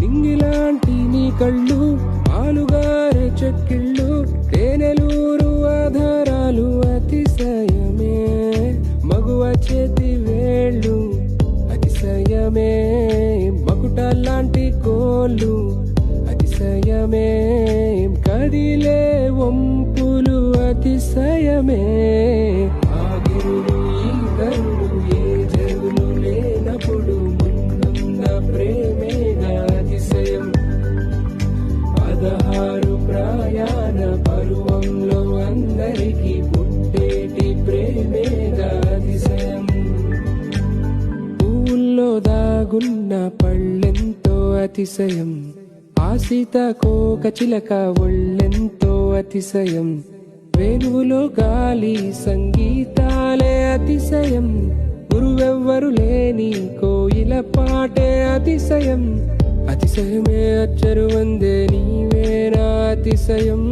నింగిలాంటి నీ కళ్ళు, పాలుగారే చెక్కిళ్ళు, తేనెలూరు ఆధారాలు అతిశయమే. మగువ చేతి వేళ్ళు అతిశయమే, మకుటాలాంటి కోళ్ళు అతిశయమే, కదిలే వంపులు అతిశయమే. ఆగిరులు ఈ కరులు ఏ జరులు లేనప్పుడు ముందున్న ప్రేమేగా అతిశయం. 16 ప్రయాణ పరువంలో అందరికీ పుట్టేటి ప్రేమేగా అతిశయం. పూల్లో దాగున్న పళ్ళెంతో అతిశయం, ఆ సీతాకోక చిలక ఒళ్ళెంతో అతిశయం, వేణువులో గాలి సంగీతాలే అతిశయం, గురువెవ్వరు లేని కోయిల పాటే అతిశయం. అతిశయమే అచ్చరు వందే నీవేనా అతిశయం.